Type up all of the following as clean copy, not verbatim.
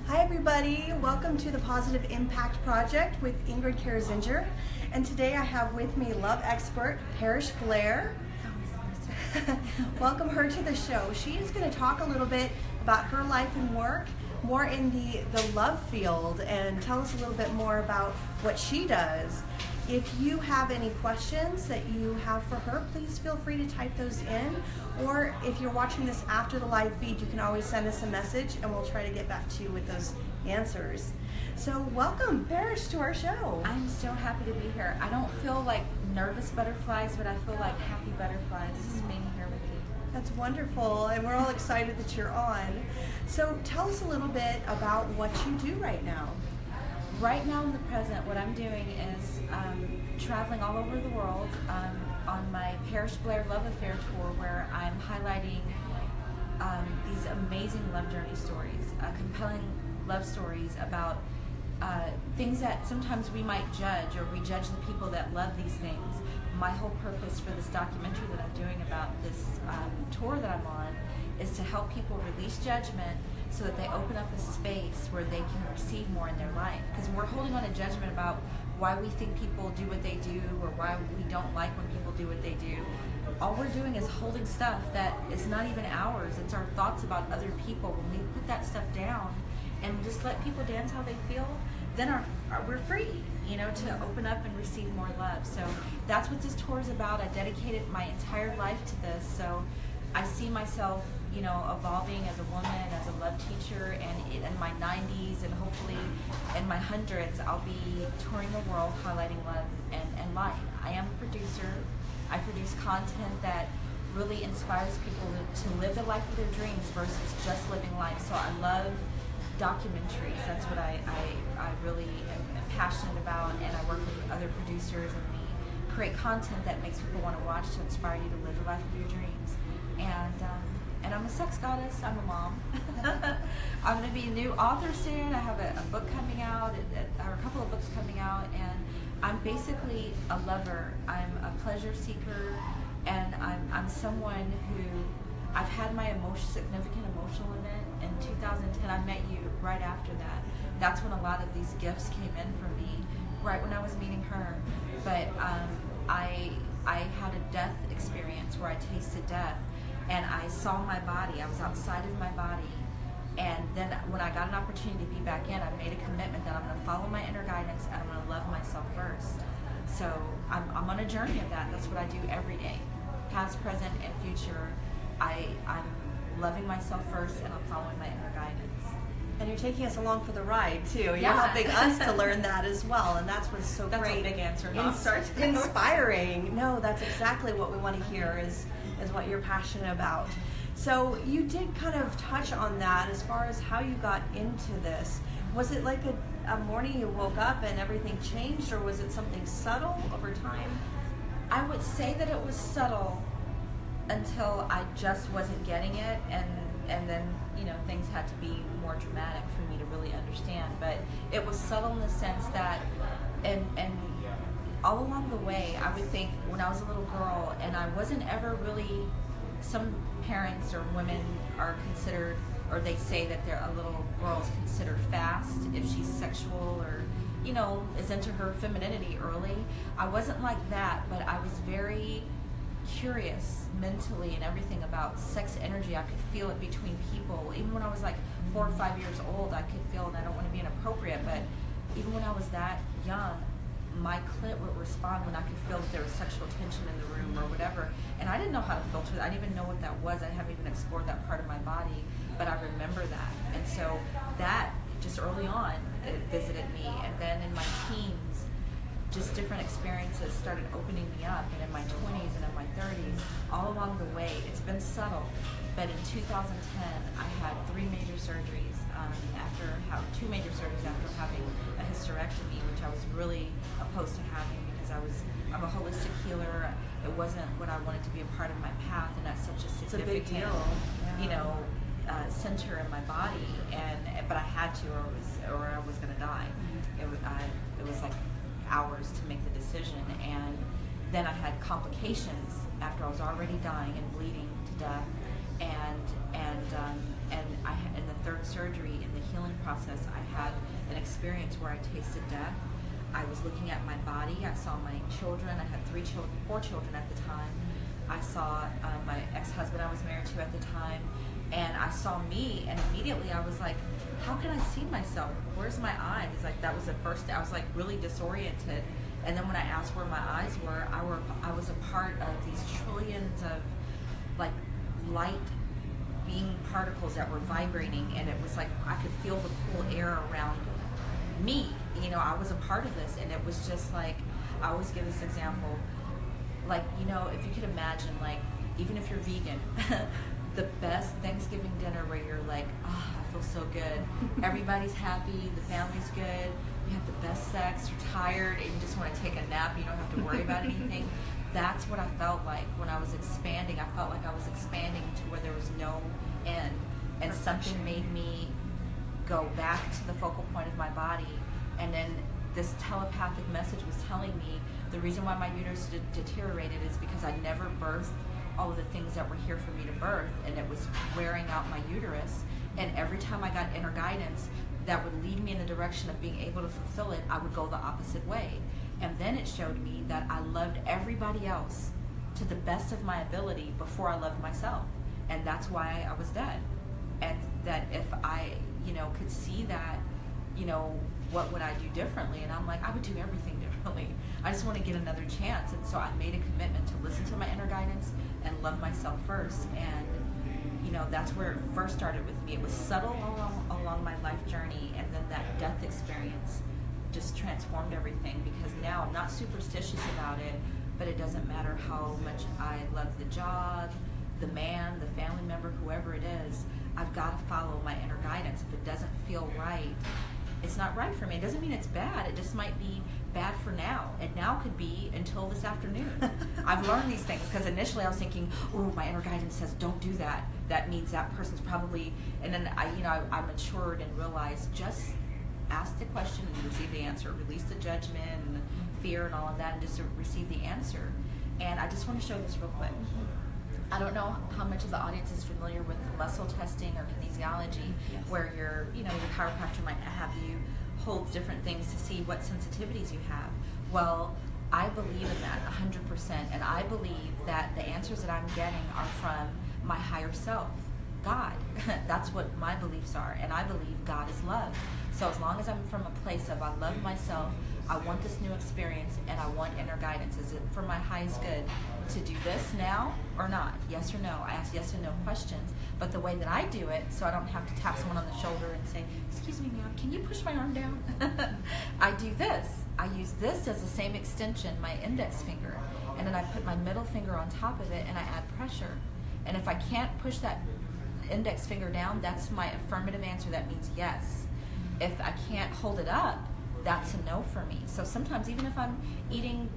Hi everybody, welcome to the Positive Impact Project with Ingrid Karazinger. And today I have with me love expert Parish Blair. Welcome her to the show. She is going to talk a little bit about her life and work, more in the love field, and tell us a little bit more about what she does. If you have any questions that you have for her, please feel free to type those in. Or if you're watching this after the live feed, you can always send us a message and we'll try to get back to you with those answers. So welcome, Parish, to our show. I'm so happy to be here. I don't feel like nervous butterflies, but I feel like happy butterflies just being here with you. That's wonderful, and we're all excited that you're on. So tell us a little bit about what you do right now. Right now in the present, what I'm doing is traveling all over the world on my Parish Blair Love Affair tour, where I'm highlighting these amazing love journey stories, compelling love stories about things that sometimes we might judge, or we judge the people that love these things. My whole purpose for this documentary that I'm doing about this tour that I'm on is to help people release judgment so that they open up a space where they can receive more in their life. Because we're holding on a judgment about why we think people do what they do, or why we don't like when people do what they do. All we're doing is holding stuff that is not even ours. It's our thoughts about other people. When we put that stuff down and just let people dance how they feel, then we're free, to open up and receive more love. So that's what this tour is about. I dedicated my entire life to this. So I see myself, evolving as a woman, as a love teacher, and in my 90s and hopefully in my hundreds, I'll be touring the world highlighting love and life. I am a producer. I produce content that really inspires people to live the life of their dreams versus just living life. So I love documentaries. That's what I really am passionate about, and I work with other producers, and we create content that makes people want to watch to inspire you to live the life of your dreams. And I'm a sex goddess. I'm a mom. I'm going to be a new author soon. I have a book coming out, or a couple of books coming out, and I'm basically a lover. I'm a pleasure seeker, and I'm someone who, I've had my significant emotional event in 2010. I met you right after that. That's when a lot of these gifts came in for me, right when I was meeting her. But I had a death experience where I tasted death, and I saw my body. I was outside of my body. And then when I got an opportunity to be back in, I made a commitment that I'm going to follow my inner guidance and I'm going to love myself first. So I'm on a journey of that. That's what I do every day. Past, present, and future. I'm loving myself first, and I'm following my inner guidance. And you're taking us along for the ride too. You're Yeah. helping us to learn that as well, and that's what's so That's great. a big answer. Inspiring. No, that's exactly what we want to hear is what you're passionate about. So you did kind of touch on that as far as how you got into this. Was it like a morning you woke up and everything changed, or was it something subtle over time? I would say that it was subtle until I just wasn't getting it, and then things had to be more dramatic for me to really understand. But it was subtle in the sense that, and all along the way, I would think when I was a little girl, and I wasn't ever really. Some parents or women are considered, or they say that a little girl's considered fast if she's sexual or is into her femininity early. I wasn't like that, but I was very curious mentally and everything about sex energy. I could feel it between people. Even when I was like 4 or 5 years old, I could feel, and I don't want to be inappropriate, but even when I was that young, my clit would respond when I could feel that there was sexual tension in the room or whatever. And I didn't know how to filter it. I didn't even know what that was. I haven't even explored that part of my body, but I remember that. And so that just early on, it visited me. And then in my teens, just different experiences started opening me up, and in my 20s and in my 30s, all along the way, it's been subtle. But in 2010, I had 3 major surgeries, two major surgeries after having a hysterectomy, which I was really opposed to having because I'm a holistic healer. It wasn't what I wanted to be a part of my path, and that's such a significant, it's a big deal. center in my body. But I had to, or I was going to die. It was like hours to make the decision, and then I had complications after I was already dying and bleeding to death, and the third surgery, in the healing process, I had an experience where I tasted death. I was looking at my body. I saw my children. I had 4 children at the time. I saw my ex-husband I was married to at the time, and I saw me, and immediately I was like, how can I see myself? Where's my eyes? Like, that was the first, I was like really disoriented. And then when I asked where my eyes were, I was a part of these trillions of like light being particles that were vibrating, and it was like I could feel the cool air around me. You know, I was a part of this, and it was just like, I always give this example, like, you know, if you could imagine, like, even if you're vegan, the best Thanksgiving dinner where you're like, oh, I feel so good. Everybody's happy, the family's good, you have the best sex, you're tired, and you just want to take a nap, you don't have to worry about anything. That's what I felt like when I was expanding. I felt like I was expanding to where there was no end, and something made me go back to the focal point of my body, and then this telepathic message was telling me the reason why my uterus deteriorated is because I never birthed all of the things that were here for me to birth, and it was wearing out my uterus. And every time I got inner guidance that would lead me in the direction of being able to fulfill it, I would go the opposite way. And then it showed me that I loved everybody else to the best of my ability before I loved myself. And that's why I was dead. And that if I, you know, could see that, you know, what would I do differently? And I'm like, I would do everything differently. I just want to get another chance. And so I made a commitment to listen to my inner guidance and love myself first. And, you know, that's where it first started with me. It was subtle along my life journey, and then that death experience just transformed everything, because now I'm not superstitious about it, but it doesn't matter how much I love the job, the man, the family member, whoever it is, I've got to follow my inner guidance. If it doesn't feel right, it's not right for me. It doesn't mean it's bad. It just might be bad for now. And now could be until this afternoon. I've learned these things, because initially I was thinking, oh, my inner guidance says don't do that. That means that person's probably, and then I matured and realized, just ask the question and receive the answer. Release the judgment and fear and all of that, and just to receive the answer. And I just want to show this real quick. I don't know how much of the audience is familiar with muscle testing or kinesiology, yes, where your chiropractor might have you hold different things to see what sensitivities you have. Well, I believe in that 100%, and I believe that the answers that I'm getting are from my higher self, God. That's what my beliefs are, and I believe God is love. So as long as I'm from a place of I love myself, I want this new experience, and I want inner guidance. Is it for my highest good to do this now or not? Yes or no? I ask yes and no questions, but the way that I do it, so I don't have to tap someone on the shoulder and say, excuse me, ma'am, can you push my arm down? I do this. I use this as the same extension, my index finger, and then I put my middle finger on top of it, and I add pressure. And if I can't push that index finger down, that's my affirmative answer. That means yes. If I can't hold it up, that's a no for me. So sometimes, even if I'm eating,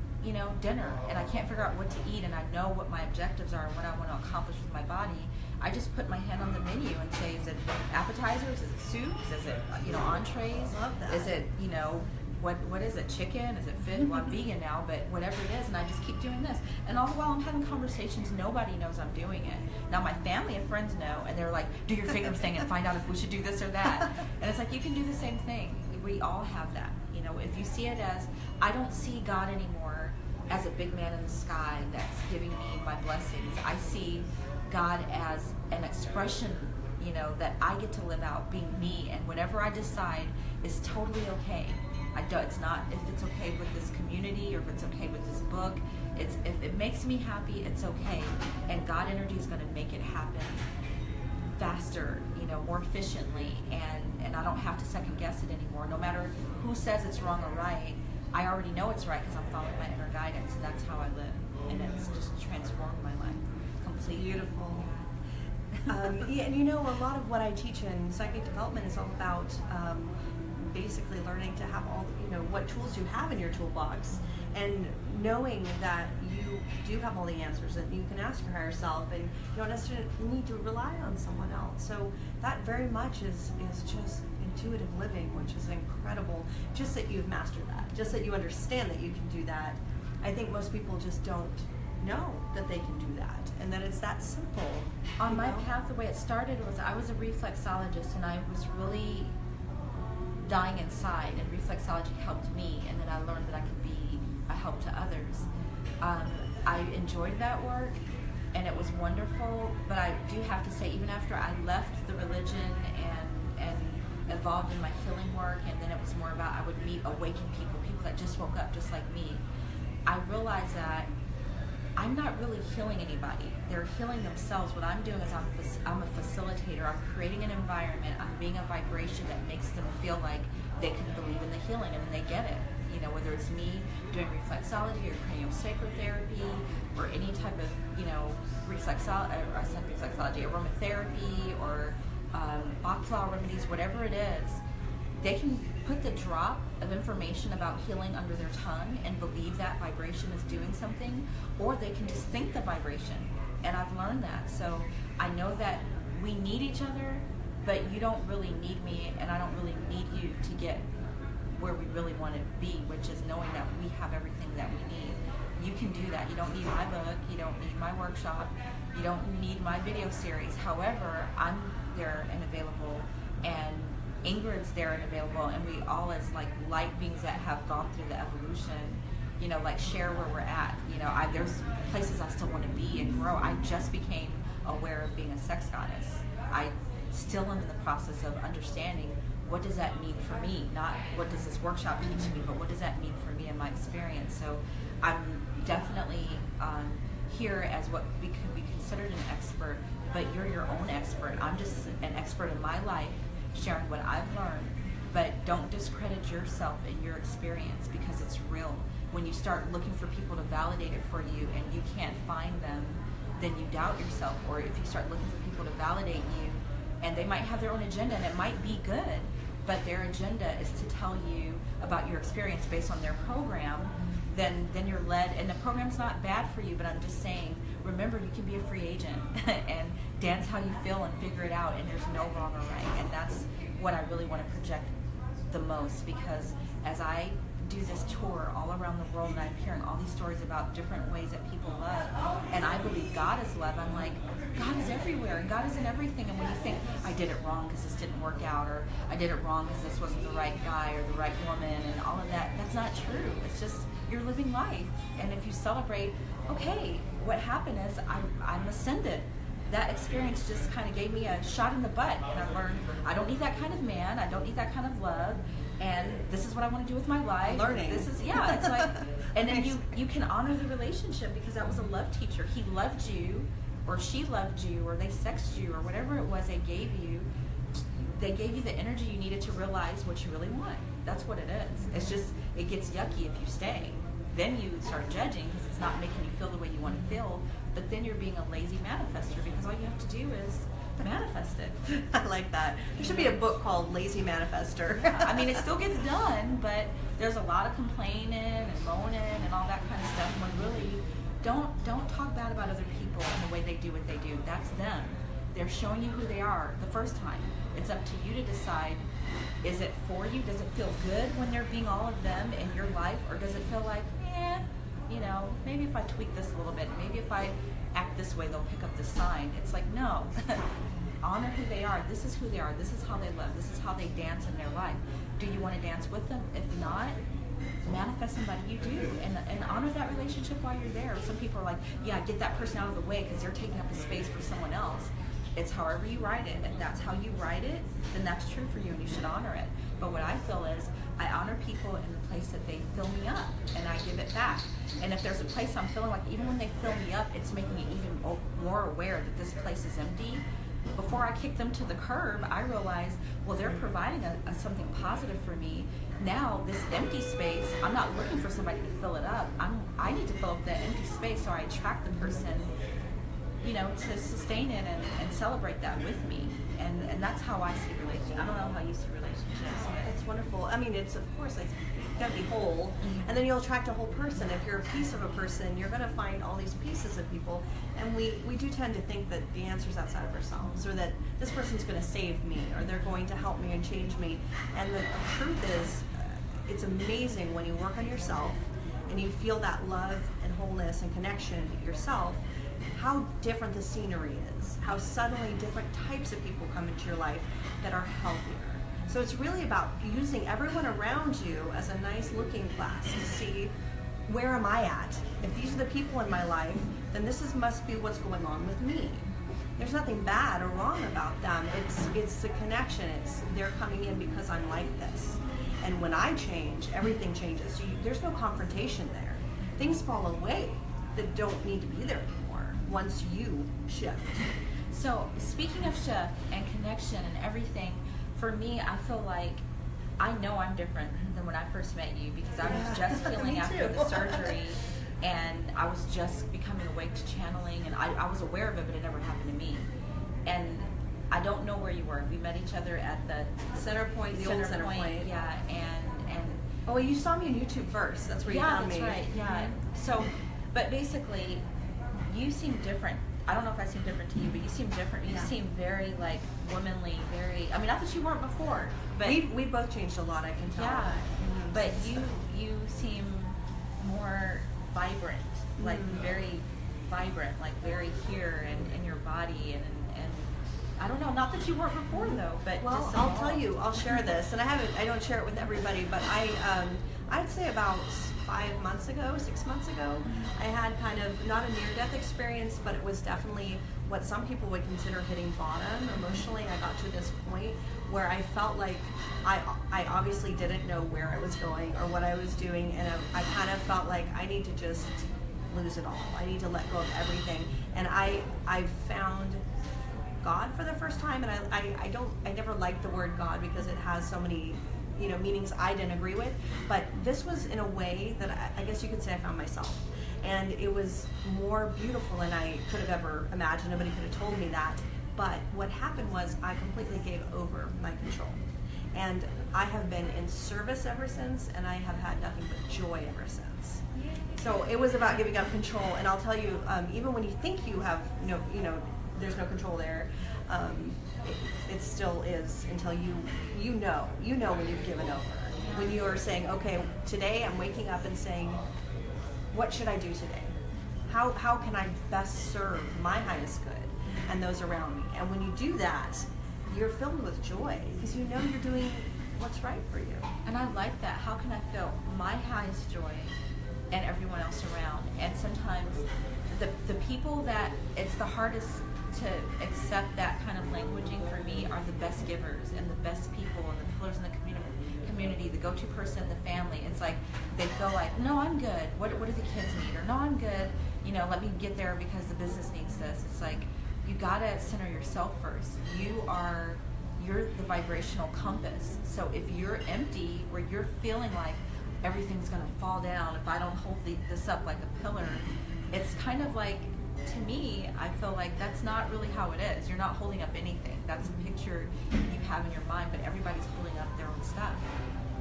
dinner, and I can't figure out what to eat, and I know what my objectives are and what I want to accomplish with my body, I just put my hand on the menu and say, is it appetizers? Is it soups? Is it, entrees? Love that. Is it, what is it? Chicken? Is it fish? Well, I'm vegan now, but whatever it is, and I just keep doing this. And all the while I'm having conversations, nobody knows I'm doing it. Now my family and friends know, and they're like, do your finger thing and find out if we should do this or that. And it's like, you can do the same thing. We all have that. If you see it as, I don't see God anymore as a big man in the sky that's giving me my blessings. I see God as an expression, that I get to live out, being me, and whatever I decide is totally okay. It's not if it's okay with this community or if it's okay with this book. If it makes me happy, it's okay. And God energy is going to make it happen faster, more efficiently, and I don't have to second guess it anymore. No matter who says it's wrong or right, I already know it's right because I'm following my inner guidance, and that's how I live. And it's just transformed my life completely. Beautiful. And a lot of what I teach in psychic development is all about basically learning to have all, what tools you have in your toolbox, and knowing that you do have all the answers, and you can ask your higher self, and you don't necessarily need to rely on someone else. So that very much is just intuitive living, which is incredible. Just that you've mastered that, just that you understand that you can do that. I think most people just don't know that they can do that and that it's that simple. On my path, the way it started was I was a reflexologist, and I was really dying inside, and reflexology helped me, and then I learned that I could be a help to others. I enjoyed that work, and it was wonderful, but I do have to say, even after I left the religion and evolved in my healing work, and then it was more about I would meet awakened people that just woke up just like me, I realized that I'm not really healing anybody. They're healing themselves. What I'm doing is I'm a facilitator. I'm creating an environment. I'm being a vibration that makes them feel like they can believe in the healing, and then they get it. You know, whether it's me doing reflexology or craniosacral or any type of, reflexology, aromatherapy, or Bach flower remedies, whatever it is, they can put the drop of information about healing under their tongue and believe that vibration is doing something, or they can just think the vibration. And I've learned that. So I know that we need each other, but you don't really need me, and I don't really need you to get where we really want to be, which is knowing that we have everything that we need. You can do that. You don't need my book. You don't need my workshop. You don't need my video series. However, I'm there and available, and Ingrid's there and available, and we all, as like light beings that have gone through the evolution, share where we're at. There's places I still want to be and grow. I just became aware of being a sex goddess. I still am in the process of understanding what does that mean for me, not what does this workshop teach me, but what does that mean for me in my experience. So I'm definitely here as what we could be considered an expert, but you're your own expert. I'm just an expert in my life, sharing what I've learned, but don't discredit yourself and your experience, because it's real. When you start looking for people to validate it for you and you can't find them, then you doubt yourself. Or if you start looking for people to validate you, and they might have their own agenda, and it might be good, but their agenda is to tell you about your experience based on their program, then you're led, and the program's not bad for you, but I'm just saying, remember, you can be a free agent and dance how you feel and figure it out, and there's no wrong or right. And that's what I really want to project the most, because as I do this tour all around the world, and I'm hearing all these stories about different ways that people love, and I believe God is love. I'm like, God is everywhere, and God is in everything. And when you think, I did it wrong because this didn't work out, or I did it wrong because this wasn't the right guy or the right woman, and all of that, that's not true. It's just you're living life. And if you celebrate, okay, what happened is I'm ascended. That experience just kind of gave me a shot in the butt, and I learned I don't need that kind of man, I don't need that kind of love, and this is what I want to do with my life. Learning. This is, yeah, it's like, and then you can honor the relationship, because that was a love teacher. He loved you, or she loved you, or they sexed you, or whatever it was they gave you. They gave you the energy you needed to realize what you really want. That's what it is. It's just, it gets yucky if you stay. Then you start judging because it's not making you feel the way you want to feel, but then you're being a lazy manifester, because all you have to do is manifest it. I like that. There should be a book called Lazy Manifester. I mean, it still gets done, but there's a lot of complaining and moaning and all that kind of stuff, when really, don't talk bad about other people and the way they do what they do. That's them. They're showing you who they are the first time. It's up to you to decide, is it for you? Does it feel good when they're being all of them in your life? Or does it feel like, maybe if I tweak this a little bit, maybe if I act this way, they'll pick up the sign. It's like, no. Honor who they are. This is who they are. This is how they live. This is how they dance in their life. Do you want to dance with them? If not, manifest somebody you do, and honor that relationship while you're there. Some people are like, yeah, get that person out of the way because they're taking up a space for someone else. It's however you write it. If that's how you write it, then that's true for you, and you should honor it. But what I feel is, I honor people in the place that they fill me up, and I give it back. And if there's a place I'm feeling like, even when they fill me up, it's making me even more aware that this place is empty. Before I kick them to the curb, I realize, well, they're providing something positive for me. Now, this empty space, I'm not looking for somebody to fill it up. I need to fill up that empty space, so I attract the person, to sustain it and celebrate that with me. And that's how I see relationships. I don't know how you see relationships. It's wonderful. I mean, it's, of course, like, you gotta be whole, and then you'll attract a whole person. If you're a piece of a person, you're gonna find all these pieces of people, and we do tend to think that the answer's outside of ourselves, or that this person's gonna save me, or they're going to help me and change me. And the truth is, it's amazing when you work on yourself and you feel that love and wholeness and connection yourself, how different the scenery is, how suddenly different types of people come into your life that are healthier. So it's really about using everyone around you as a nice looking glass to see, where am I at? If these are the people in my life, then must be what's going on with me. There's nothing bad or wrong about them. It's the connection. They're coming in because I'm like this. And when I change, everything changes. So there's no confrontation there. Things fall away that don't need to be there anymore once you shift. So speaking of shift and connection and everything, for me, I feel like I know I'm different than when I first met you, because I was just healing after the surgery, and I was just becoming awake to channeling, and I was aware of it, but it never happened to me. And I don't know where you were. We met each other at the Center Point, the old Center Point. Yeah, and oh, well, you saw me on YouTube first. That's where you found me. Yeah, that's right. Yeah. So, but basically, you seem different. I don't know if I seem different to you, but you seem different. You seem very like womanly, very. I mean, not that you weren't before, but we both changed a lot. I can tell. Yeah, but you seem more vibrant, like very vibrant, like very here in your body and I don't know. Not that you weren't before though, but well, just I'll tell you. I'll share this, and I don't share it with everybody, but I'd say about 6 months ago, I had kind of not a near-death experience, but it was definitely what some people would consider hitting bottom emotionally. I got to this point where I felt like I obviously didn't know where I was going or what I was doing, and I kind of felt like I need to just lose it all. I need to let go of everything, and I found God for the first time, and I never liked the word God because it has so many meanings I didn't agree with, but this was in a way that I guess you could say I found myself, and it was more beautiful than I could have ever imagined. Nobody could have told me that, but what happened was I completely gave over my control, and I have been in service ever since, and I have had nothing but joy ever since. So it was about giving up control, and I'll tell you, even when you think you have there's no control there, it still is until you know when you've given over. When you are saying, okay, today I'm waking up and saying, what should I do today? How can I best serve my highest good and those around me? And when you do that, you're filled with joy because you know you're doing what's right for you. And I like that. How can I feel my highest joy and everyone else around? And sometimes the people that it's the hardest to accept that kind of languaging for me are the best givers and the best people and the pillars in the community, the go-to person in the family. It's like they feel like, no, I'm good. What do the kids need? Or no, I'm good. Let me get there because the business needs this. It's like you gotta center yourself first. You're the vibrational compass. So if you're empty or you're feeling like everything's gonna fall down if I don't hold this up like a pillar, it's kind of like, to me, I feel like that's not really how it is. You're not holding up anything. That's a picture you have in your mind, but everybody's holding up their own stuff.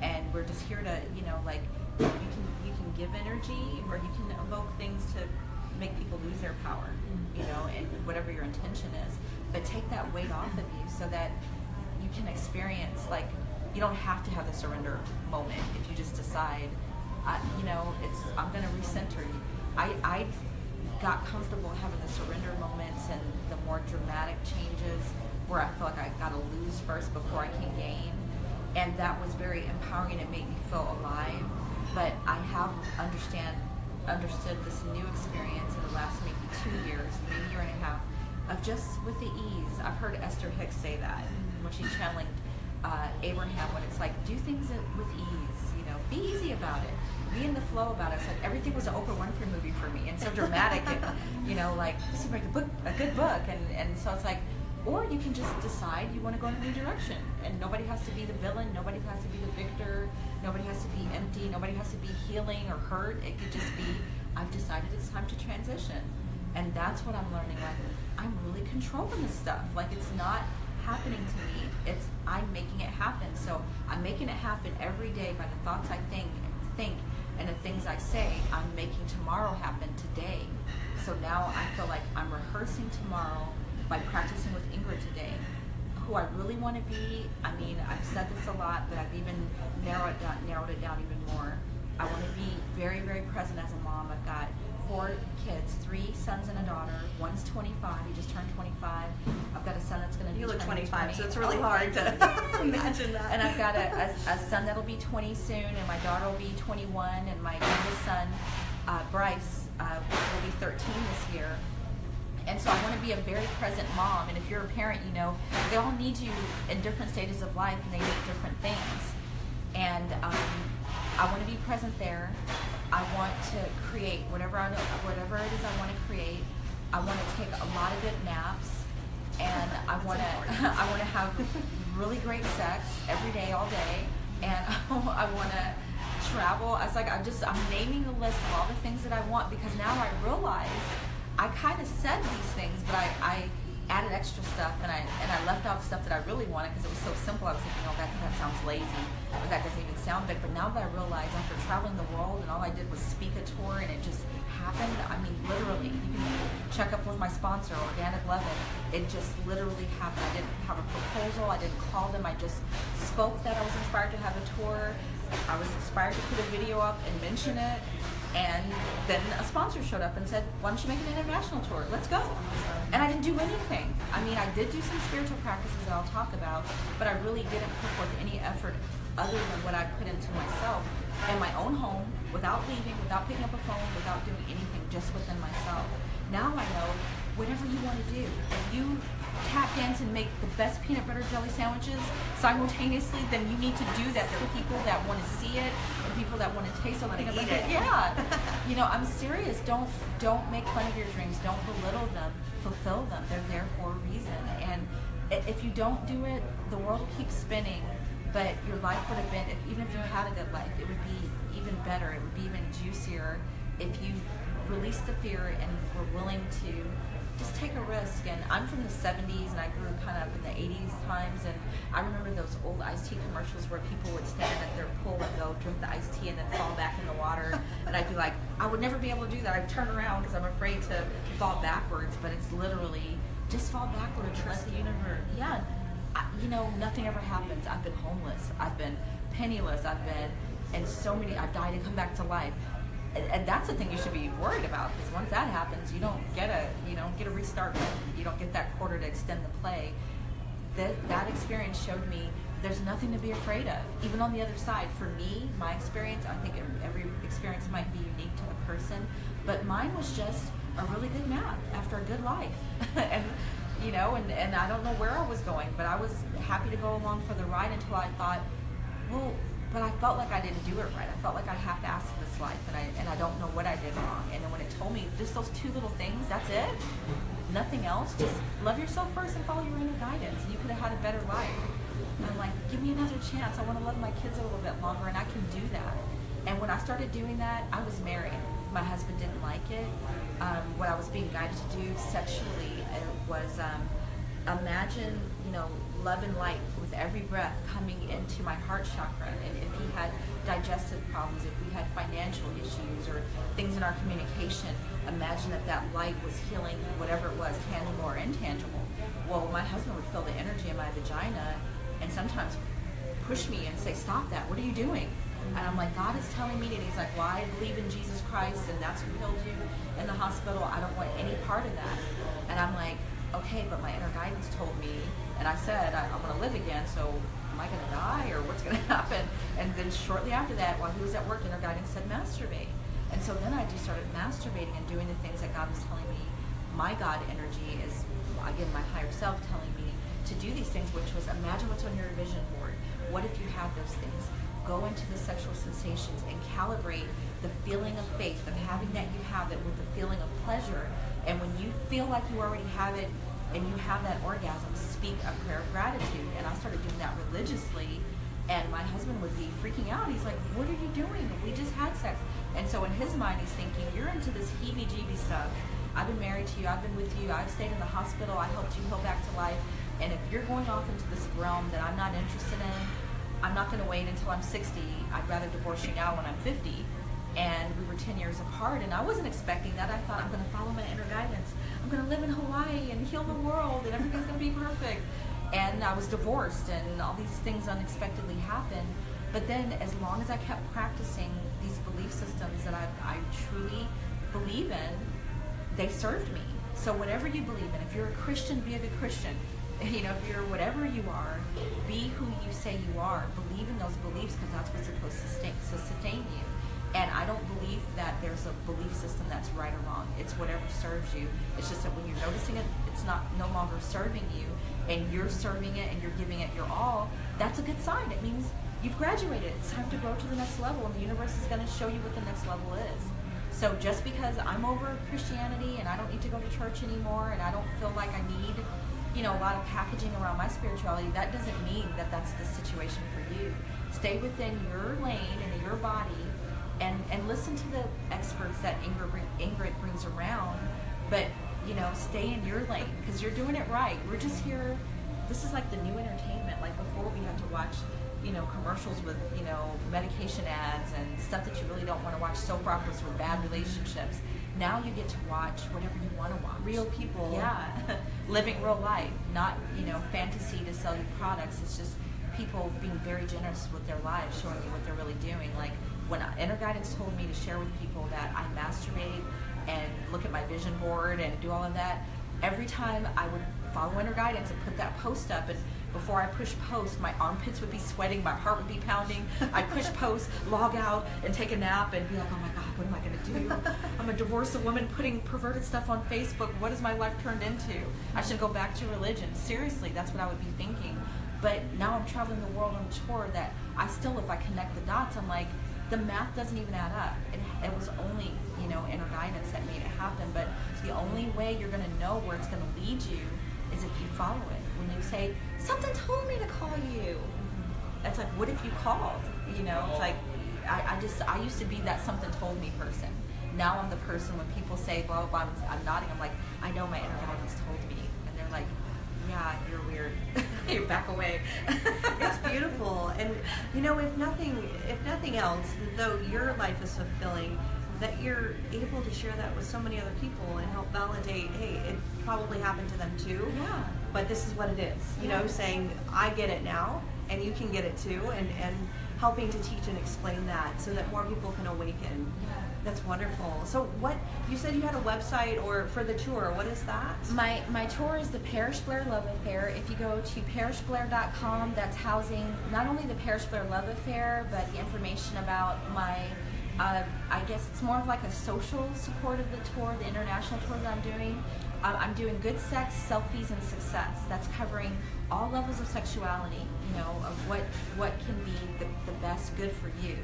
And we're just here to, you can give energy or you can evoke things to make people lose their power, and whatever your intention is. But take that weight off of you so that you can experience, like, you don't have to have the surrender moment if you just decide, I'm going to recenter you. I got comfortable having the surrender moments and the more dramatic changes where I feel like I got to lose first before I can gain, and that was very empowering. It made me feel alive. But I have understood this new experience in the last maybe 2 years, maybe a year and a half, of just with the ease. I've heard Esther Hicks say that when she's channeling Abraham, when it's like, do things with ease, be easy about it. Be in the flow about it. It's like everything was an Oprah Winfrey movie for me, and so dramatic, and like this seems like a good book, and so it's like, or you can just decide you want to go in a new direction, and nobody has to be the villain, nobody has to be the victor, nobody has to be empty, nobody has to be healing or hurt. It could just be, I've decided it's time to transition, and that's what I'm learning. Like, I'm really controlling this stuff. Like, it's not happening to me. It's I'm making it happen. So I'm making it happen every day by the thoughts I think, and the things I say. I'm making tomorrow happen today. So now I feel like I'm rehearsing tomorrow by practicing with Ingrid today. Who I really want to be. I mean, I've said this a lot, but I've even narrowed it down even more. I want to be very, very present as a mom. I've got 4 kids, 3 sons and a daughter. One's 25. He just turned 25. I've got a son that's going to be You look 25, 20. so it's really hard to imagine that. And I've got a son that'll be 20 soon, and my daughter will be 21, and my youngest son, Bryce, will be 13 this year. And so I want to be a very present mom. And if you're a parent, you know, they all need you in different stages of life, and they need different things. And I want to be present there. I want to create whatever it is I want to create. I want to take a lot of good naps, and I want to have really great sex every day, all day, and I want to travel. It's like I'm naming the list of all the things that I want, because now I realize I kind of said these things, but I added extra stuff, and I left out stuff that I really wanted because it was so simple. I was thinking, oh, that sounds lazy, or that doesn't even sound big. But now that I realize, after traveling the world, and all I did was speak a tour, and it just happened. I mean, literally, you can check up with my sponsor, Organic Lovin'. It just literally happened. I didn't have a proposal. I didn't call them. I just spoke that I was inspired to have a tour. I was inspired to put a video up and mention it. And then a sponsor showed up and said, why don't you make an international tour? Let's go. And I didn't do anything. I mean, I did do some spiritual practices that I'll talk about, but I really didn't put forth any effort other than what I put into myself in my own home, without leaving, without picking up a phone, without doing anything, just within myself. Now I know whatever you want to do. If you tap dance and make the best peanut butter jelly sandwiches simultaneously, then you need to do that. There are people that want to see it, and people that want to taste the peanut butter. Yeah. You know, I'm serious. Don't make fun of your dreams. Don't belittle them. Fulfill them. They're there for a reason. And if you don't do it, the world will keep spinning, but your life would have been, even if you had a good life, it would be even better. It would be even juicier if you released the fear and were willing to just take a risk. And I'm from the 70s, and I grew kind of up in the 80s times, and I remember those old iced tea commercials where people would stand at their pool and go drink the iced tea and then fall back in the water, and I'd be like, I would never be able to do that. I'd turn around because I'm afraid to fall backwards, but it's literally just fall backwards and let the universe, you know, nothing ever happens. I've been homeless, I've been penniless, I've died and come back to life. And that's the thing you should be worried about, because once that happens, you don't get a restart button. You don't get that quarter to extend the play. That experience showed me there's nothing to be afraid of, even on the other side. For me, my experience, I think every experience might be unique to the person, but mine was just a really good nap after a good life. And you know, and I don't know where I was going, but I was happy to go along for the ride until I thought, well, but I felt like I didn't do it right. I felt like I half-assed this life, and I don't know what I did wrong. And then when it told me just those 2 little things, that's it, nothing else, just love yourself first and follow your inner guidance, and you could have had a better life. And I'm like, give me another chance. I want to love my kids a little bit longer, and I can do that. And when I started doing that, I was married. My husband didn't like it. What I was being guided to do sexually was imagine, you know, love and light with every breath coming into my heart chakra. And if he had digestive problems, if we had financial issues or things in our communication, imagine that light was healing whatever it was, tangible or intangible. Well, my husband would feel the energy in my vagina and sometimes push me and say, stop that, what are you doing? And I'm like, God is telling me, and he's like, well, I believe in Jesus Christ, and that's who healed you in the hospital. I don't want any part of that. And I'm like, okay, but my inner guidance told me, and I said, I'm going to live again, so am I going to die, or what's going to happen? And then shortly after that, while he was at work, inner guidance said, masturbate. And so then I just started masturbating and doing the things that God was telling me. My God energy is, again, my higher self telling me to do these things, which was imagine what's on your vision board. What if you had those things? Go into the sexual sensations and calibrate the feeling of faith, of having that you have it, with the feeling of pleasure. And when you feel like you already have it and you have that orgasm, speak a prayer of gratitude. And I started doing that religiously, and my husband would be freaking out. He's like, what are you doing? We just had sex. And so in his mind, he's thinking, you're into this heebie-jeebie stuff. I've been married to you, I've been with you, I've stayed in the hospital, I helped you heal back to life. And if you're going off into this realm that I'm not interested in, I'm not going to wait until I'm 60. I'd rather divorce you now when I'm 50. And we were 10 years apart, and I wasn't expecting that. I thought, I'm going to follow my inner guidance. I'm going to live in Hawaii and heal the world, and everything's going to be perfect. And I was divorced, and all these things unexpectedly happened. But then as long as I kept practicing these belief systems that I truly believe in, they served me. So whatever you believe in, if you're a Christian, be a good Christian. You know, if you're whatever you are, be who you say you are. Believe in those beliefs, because that's what's supposed to sustain you. And I don't believe that there's a belief system that's right or wrong. It's whatever serves you. It's just that when you're noticing it, it's no longer serving you, and you're serving it and you're giving it your all. That's a good sign. It means you've graduated. It's time to grow to the next level, and the universe is going to show you what the next level is. So just because I'm over Christianity and I don't need to go to church anymore, and I don't feel like I need, you know, a lot of packaging around my spirituality, that doesn't mean that that's the situation for you. Stay within your lane and your body, and listen to the experts that Ingrid brings around, but, you know, stay in your lane, because you're doing it right. We're just here. This is like the new entertainment. Like before, we had to watch, you know, commercials with, you know, medication ads and stuff that you really don't want to watch, soap operas with bad relationships. Now you get to watch whatever you want to watch. Real people. Yeah. Living real life, not, you know, fantasy to sell you products. It's just people being very generous with their lives, showing you what they're really doing. Like when Inner Guidance told me to share with people that I masturbate and look at my vision board and do all of that, every time I would follow Inner Guidance and put that post up, and before I push post, my armpits would be sweating, my heart would be pounding. I'd push post, log out, and take a nap and be like, oh my God, what am I going to do? I'm a divorced woman putting perverted stuff on Facebook. What has my life turned into? I should go back to religion. Seriously, that's what I would be thinking. But now I'm traveling the world on a tour that I still, if I connect the dots, I'm like, the math doesn't even add up. It was only, you know, Inner Guidance that made it happen. But the only way you're going to know where it's going to lead you is if you follow it. When you say, something told me to call you. It's like, what if you called? You know, it's like, I used to be that something told me person. Now I'm the person when people say, well, I'm nodding, I'm like, I know my Inner Guidance told me. And they're like, yeah, you're weird. You back away. It's beautiful. And, you know, if nothing else, though your life is fulfilling, that you're able to share that with so many other people and help validate, hey, it probably happened to them too. Yeah. But this is what it is. You know, saying, I get it now, and you can get it too, and helping to teach and explain that so that more people can awaken. Yeah. That's wonderful. So what, you said you had a website or for the tour, what is that? My tour is the Parish Blair Love Affair. If you go to parishblair.com, that's housing not only the Parish Blair Love Affair, but the information about my, I guess it's more of like a social support of the tour, the international tour that I'm doing. I'm doing good sex, selfies, and success. That's covering all levels of sexuality, you know, of what can be the best good for you.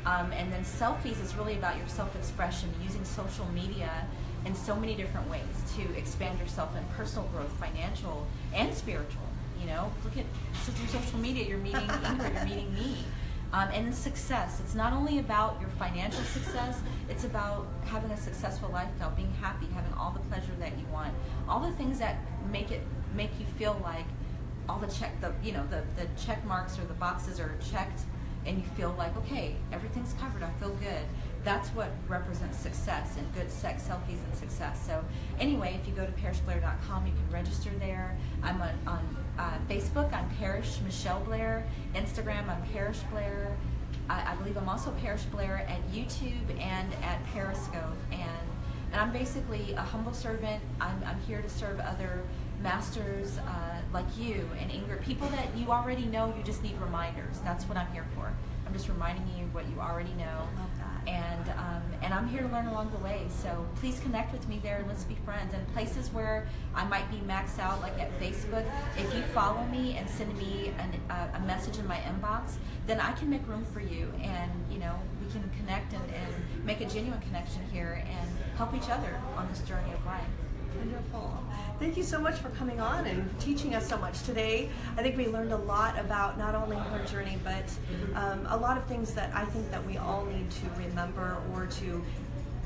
And then selfies is really about your self-expression, using social media in so many different ways to expand yourself in personal growth, financial, and spiritual. You know, look at, so through social media, you're meeting Ingrid, you're meeting me. And then success. It's not only about your financial success, it's about having a successful lifestyle, being happy, having all the pleasure that you want, all the things that make you feel like all the check marks or the boxes are checked, and you feel like, okay, everything's covered, I feel good. That's what represents success, and good sex, selfies, and success. So anyway, if you go to parishblair.com, you can register there. I'm on Facebook, I'm Parish Michelle Blair. Instagram, I'm Parish Blair. I believe I'm also Parish Blair at YouTube and at Periscope. And I'm basically a humble servant. I'm here to serve other masters like you and Ingrid, people that you already know, you just need reminders. That's what I'm here for. I'm just reminding you what you already know. I love that. And I'm here to learn along the way. So please connect with me there and let's be friends. And places where I might be maxed out, like at Facebook, if you follow me and send me a message in my inbox, then I can make room for you, and you know, we can connect and make a genuine connection here and help each other on this journey of life. Wonderful. Thank you so much for coming on and teaching us so much today. I think we learned a lot about not only her journey, but a lot of things that I think that we all need to remember, or to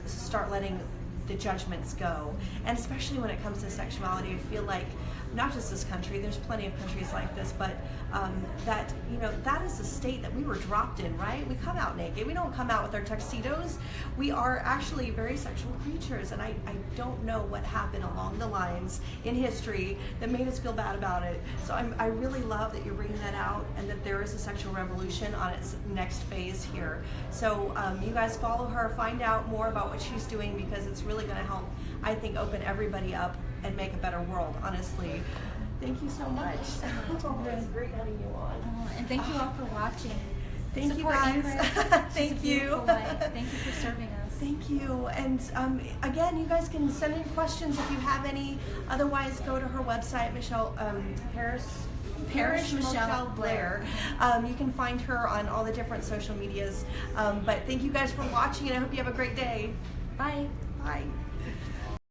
start letting the judgments go. And especially when it comes to sexuality, I feel like not just this country, there's plenty of countries like this, but that, you know, that is the state that we were dropped in, right? We come out naked. We don't come out with our tuxedos. We are actually very sexual creatures, and I don't know what happened along the lines in history that made us feel bad about it. So I really love that you're bringing that out, and that there is a sexual revolution on its next phase here. So you guys follow her, find out more about what she's doing, because it's really going to help, I think, open everybody up and make a better world, honestly. Thank you so much. It was great having you on. And thank you all for watching. Thank Support you guys. Ingrid. Thank She's a you. beautiful light. Thank you for serving us. Thank you. And again, you guys can send in questions if you have any. Otherwise, go to her website, Parish Michelle Blair. You can find her on all the different social medias. But thank you guys for watching, and I hope you have a great day. Bye. Bye.